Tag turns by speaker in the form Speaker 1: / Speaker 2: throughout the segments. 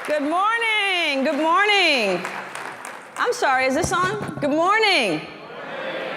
Speaker 1: Good morning. Good morning. I'm sorry, is this on? Good morning.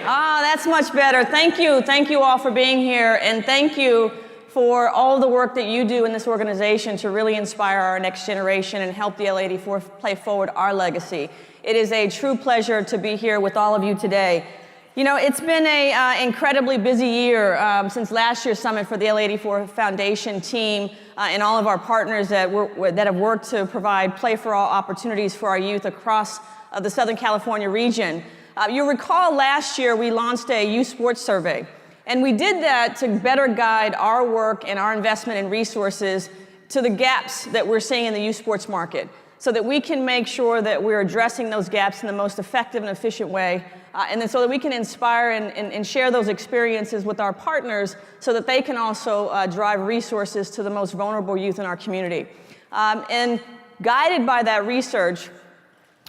Speaker 1: Ah, that's much better. Thank you. Thank you all for being here, and thank you for all the work that you do in this organization to really inspire our next generation and help the L84 play forward our legacy. It is a true pleasure to be here with all of you today. You know, it's been an incredibly busy year since last year's summit for the L84 Foundation team and all of our partners that have worked to provide Play for All opportunities for our youth across the Southern California region. You'll recall last year we launched a youth sports survey, and we did that to better guide our work and our investment in resources to the gaps that we're seeing in the youth sports market, so that we can make sure that we're addressing those gaps in the most effective and efficient way, and then so that we can inspire and share those experiences with our partners so that they can also drive resources to the most vulnerable youth in our community. And guided by that research,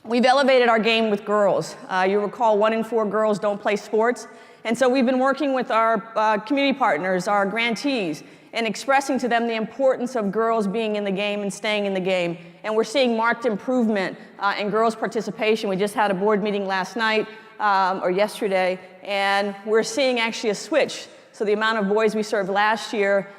Speaker 1: we've elevated our game with girls. You recall 1 in 4 girls don't play sports. And so we've been working with our community partners, our grantees, and expressing to them the importance of girls being in the game and staying in the game. And we're seeing marked improvement in girls' participation. We just had a board meeting last night, or yesterday, and we're seeing actually a switch. So the amount of boys we served last year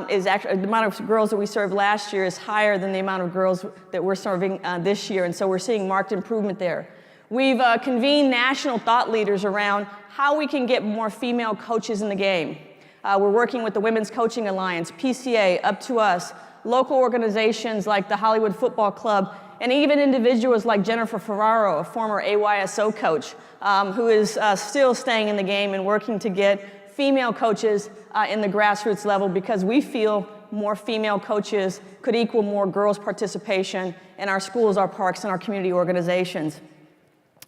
Speaker 1: is actually, the amount of girls that we served last year is higher than the amount of girls that we're serving this year, and so we're seeing marked improvement there. We've convened national thought leaders around how we can get more female coaches in the game. We're working with the Women's Coaching Alliance, PCA, Up to Us, local organizations like the Hollywood Football Club, and even individuals like Jennifer Ferraro, a former AYSO coach, who is still staying in the game and working to get female coaches in the grassroots level, because we feel more female coaches could equal more girls' participation in our schools, our parks, and our community organizations.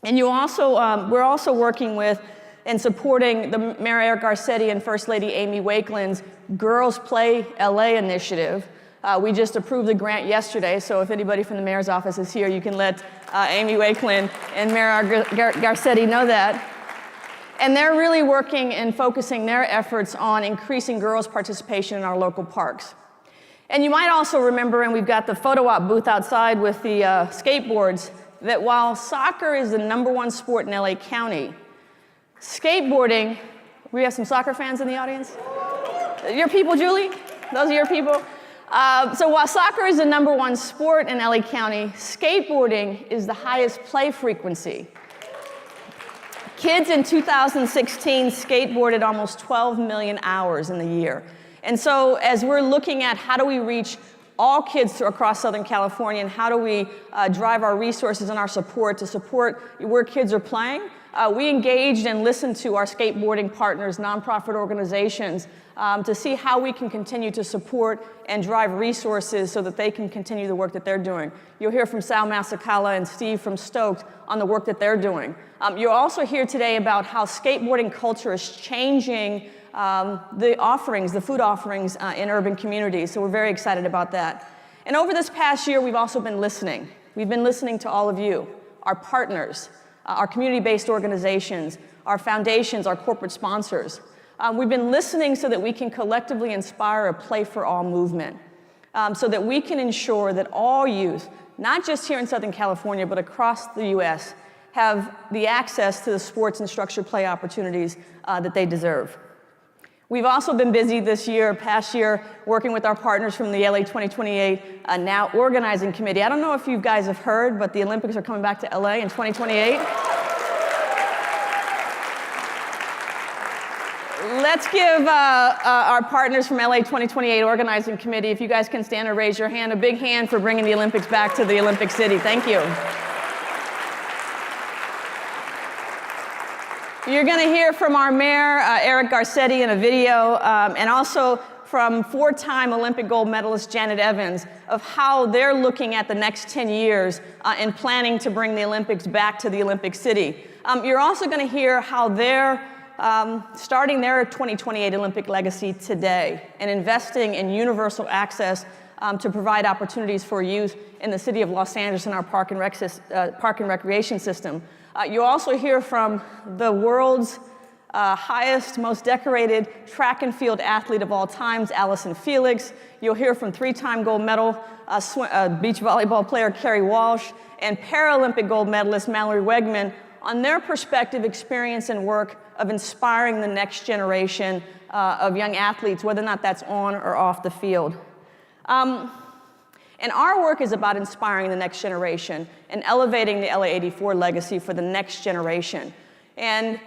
Speaker 1: And we're also working with and supporting the Mayor Eric Garcetti and First Lady Amy Wakeland's Girls Play LA initiative. We just approved the grant yesterday, so if anybody from the mayor's office is here, you can let Amy Wakeland and Mayor Garcetti know that. And they're really working and focusing their efforts on increasing girls' participation in our local parks. And you might also remember, and we've got the photo op booth outside with the skateboards, that while soccer is the #1 sport in LA County, skateboarding, we have some soccer fans in the audience? Your people, Julie? Those are your people? So while soccer is the #1 sport in LA County, skateboarding is the highest play frequency. Kids in 2016 skateboarded almost 12 million hours in the year. And so as we're looking at how do we reach all kids across Southern California, and how do we drive our resources and our support to support where kids are playing, we engaged and listened to our skateboarding partners, nonprofit organizations, to see how we can continue to support and drive resources so that they can continue the work that they're doing. You'll hear from Sal Masakala and Steve from Stoked on the work that they're doing. You'll also hear today about how skateboarding culture is changing the food offerings in urban communities, so we're very excited about that. And over this past year, we've also been listening. We've been listening to all of you, our partners, our community-based organizations, our foundations, our corporate sponsors. We've been listening so that we can collectively inspire a Play for All movement, so that we can ensure that all youth, not just here in Southern California, but across the US, have the access to the sports and structured play opportunities that they deserve. We've also been busy this past year, working with our partners from the LA 2028 Now Organizing Committee. I don't know if you guys have heard, but the Olympics are coming back to LA in 2028. Let's give our partners from LA 2028 Organizing Committee, if you guys can stand or raise your hand, a big hand for bringing the Olympics back to the Olympic City. Thank you. You're going to hear from our mayor, Eric Garcetti, in a video, and also from 4-time Olympic gold medalist Janet Evans, of how they're looking at the next 10 years and planning to bring the Olympics back to the Olympic City. You're also going to hear how they're starting their 2028 Olympic legacy today and investing in universal access to provide opportunities for youth in the city of Los Angeles and our park and recreation system. You'll also hear from the world's highest, most decorated track and field athlete of all times, Allison Felix. You'll hear from 3-time gold medal beach volleyball player Kerry Walsh and Paralympic gold medalist Mallory Wegman on their perspective, experience, and work of inspiring the next generation of young athletes, whether or not that's on or off the field. And our work is about inspiring the next generation and elevating the LA 84 legacy for the next generation. And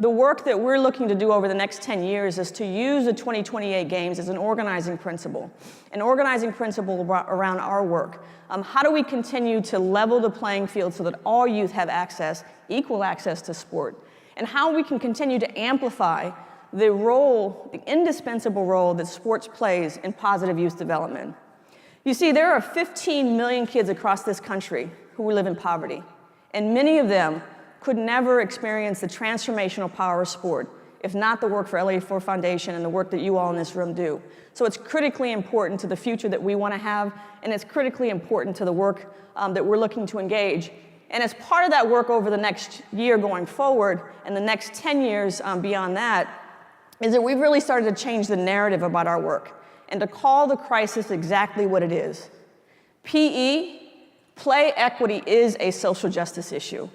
Speaker 1: the work that we're looking to do over the next 10 years is to use the 2028 Games as an organizing principle around our work. How do we continue to level the playing field so that all youth have access, equal access to sport? And how we can continue to amplify the role, the indispensable role that sports plays in positive youth development. You see, there are 15 million kids across this country who live in poverty, and many of them could never experience the transformational power of sport if not the work for LA4 Foundation and the work that you all in this room do. So it's critically important to the future that we want to have, and it's critically important to the work that we're looking to engage. And as part of that work over the next year going forward, and the next 10 years beyond that, is that we've really started to change the narrative about our work and to call the crisis exactly what it is. PE, play equity, is a social justice issue.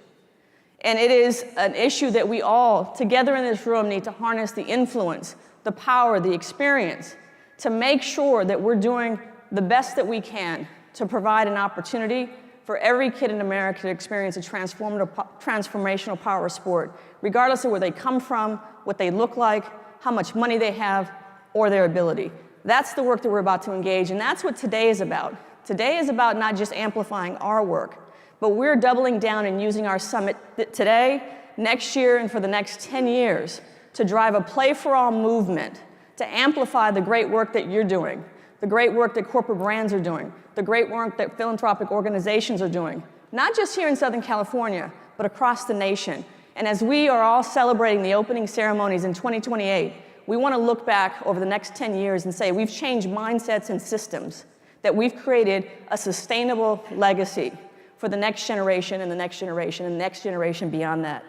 Speaker 1: And it is an issue that we all, together in this room, need to harness the influence, the power, the experience, to make sure that we're doing the best that we can to provide an opportunity for every kid in America to experience a transformational power of sport, regardless of where they come from, what they look like, how much money they have, or their ability. That's the work that we're about to engage, and that's what today is about. Today is about not just amplifying our work, but we're doubling down and using our summit today, next year, and for the next 10 years to drive a Play for All movement, to amplify the great work that you're doing, the great work that corporate brands are doing, the great work that philanthropic organizations are doing, not just here in Southern California, but across the nation. And as we are all celebrating the opening ceremonies in 2028, we want to look back over the next 10 years and say we've changed mindsets and systems, that we've created a sustainable legacy for the next generation and the next generation and the next generation beyond that.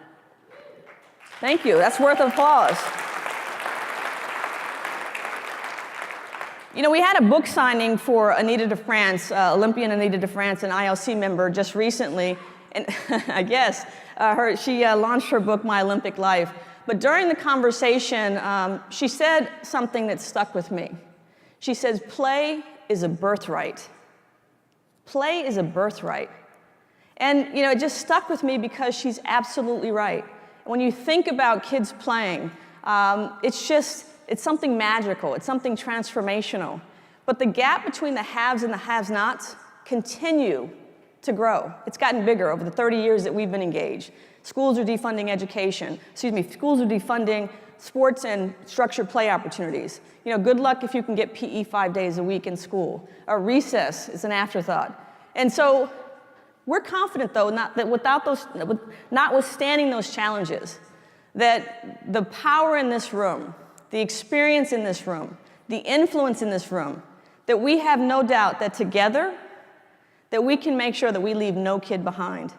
Speaker 1: Thank you. That's worth applause. You know, we had a book signing for Anita de France, Olympian Anita de France, an ILC member, just recently, and I guess she launched her book, My Olympic Life. But during the conversation, she said something that stuck with me. She says, play is a birthright. Play is a birthright. And, you know, it just stuck with me because she's absolutely right. When you think about kids playing, it's something magical, it's something transformational. But the gap between the haves and the have-nots continue to grow. It's gotten bigger over the 30 years that we've been engaged. Schools are defunding schools are defunding sports and structured play opportunities. You know, good luck if you can get PE 5 days a week in school. Or recess is an afterthought. And so we're confident, though, notwithstanding those challenges, that the power in this room, the experience in this room, the influence in this room, that we have no doubt that together, that we can make sure that we leave no kid behind.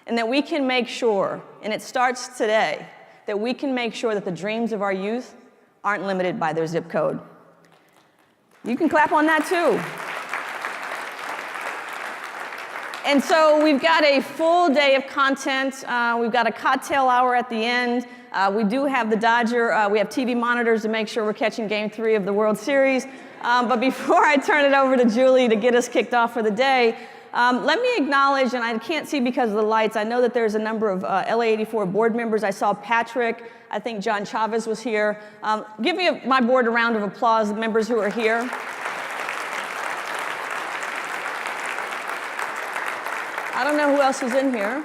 Speaker 1: And that we can make sure, and it starts today, that we can make sure that the dreams of our youth aren't limited by their zip code. You can clap on that too. And so we've got a full day of content. We've got a cocktail hour at the end. We do have the Dodger. We have TV monitors to make sure we're catching Game 3 of the World Series. But before I turn it over to Julie to get us kicked off for the day, let me acknowledge, and I can't see because of the lights, I know that there's a number of LA84 board members. I saw Patrick. I think John Chavez was here. Give me my board a round of applause, the members who are here. I don't know who else is in here.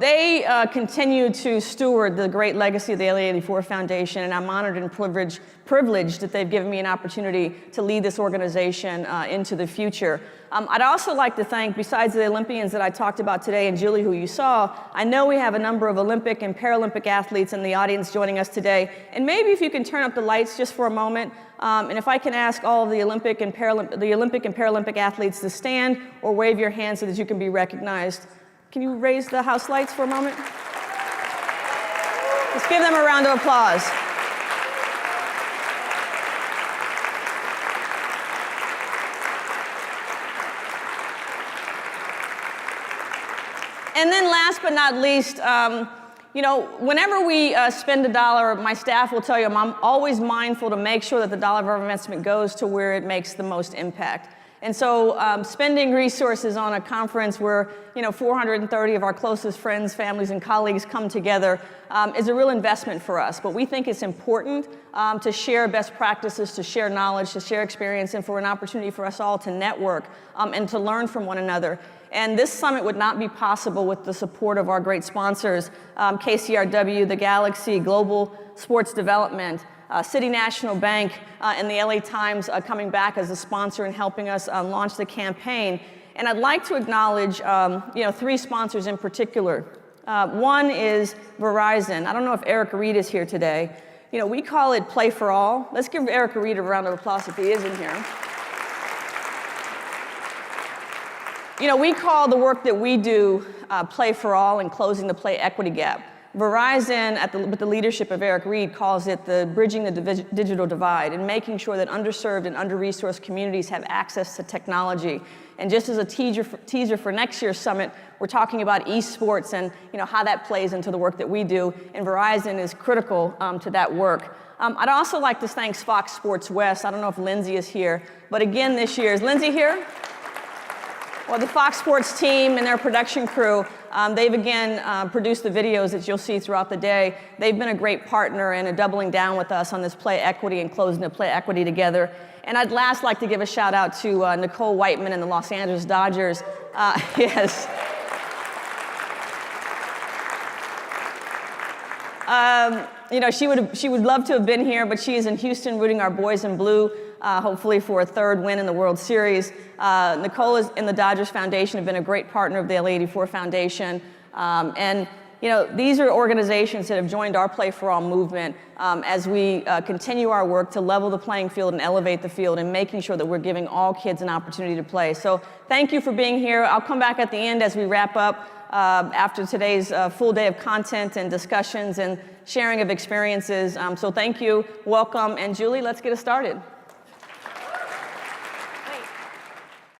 Speaker 1: They continue to steward the great legacy of the LA84 Foundation, and I'm honored and privileged that they've given me an opportunity to lead this organization into the future. I'd also like to thank, besides the Olympians that I talked about today and Julie, who you saw, I know we have a number of Olympic and Paralympic athletes in the audience joining us today. And maybe if you can turn up the lights just for a moment, and if I can ask all of the Olympic and Paralympic athletes to stand or wave your hand so that you can be recognized. Can you raise the house lights for a moment? This Let's give them a round of applause. And then last but not least, whenever we spend a dollar, my staff will tell you I'm always mindful to make sure that the dollar of our investment goes to where it makes the most impact. And so spending resources on a conference where 430 of our closest friends, families, and colleagues come together is a real investment for us. But we think it's important to share best practices, to share knowledge, to share experience, and for an opportunity for us all to network and to learn from one another. And this summit would not be possible with the support of our great sponsors, KCRW, the Galaxy, Global Sports Development, City National Bank, and the LA Times coming back as a sponsor and helping us launch the campaign. And I'd like to acknowledge, three sponsors in particular. One is Verizon. I don't know if Eric Reed is here today. We call it Play for All. Let's give Eric Reed a round of applause if he is in here. We call the work that we do Play for All and closing the play equity gap. Verizon, with the leadership of Eric Reed, calls it the bridging the digital divide and making sure that underserved and under-resourced communities have access to technology. And just as a teaser for next year's summit, we're talking about esports and how that plays into the work that we do, and Verizon is critical to that work. I'd also like to thank Fox Sports West. I don't know if Lindsay is here, but again this year, is Lindsay here? Well, the Fox Sports team and their production crew, they've again produced the videos that you'll see throughout the day. They've been a great partner and doubling down with us on this play equity and closing the play equity together. And I'd last like to give a shout out to Nicole Whiteman and the Los Angeles Dodgers. Yes. She would love to have been here, but she is in Houston rooting our boys in blue, hopefully for a third win in the World Series. Nicole and the Dodgers Foundation have been a great partner of the LA84 Foundation. These are organizations that have joined our Play for All movement as we continue our work to level the playing field and elevate the field and making sure that we're giving all kids an opportunity to play. So thank you for being here. I'll come back at the end as we wrap up after today's full day of content and discussions and sharing of experiences. So thank you, welcome, and Julie, let's get it started.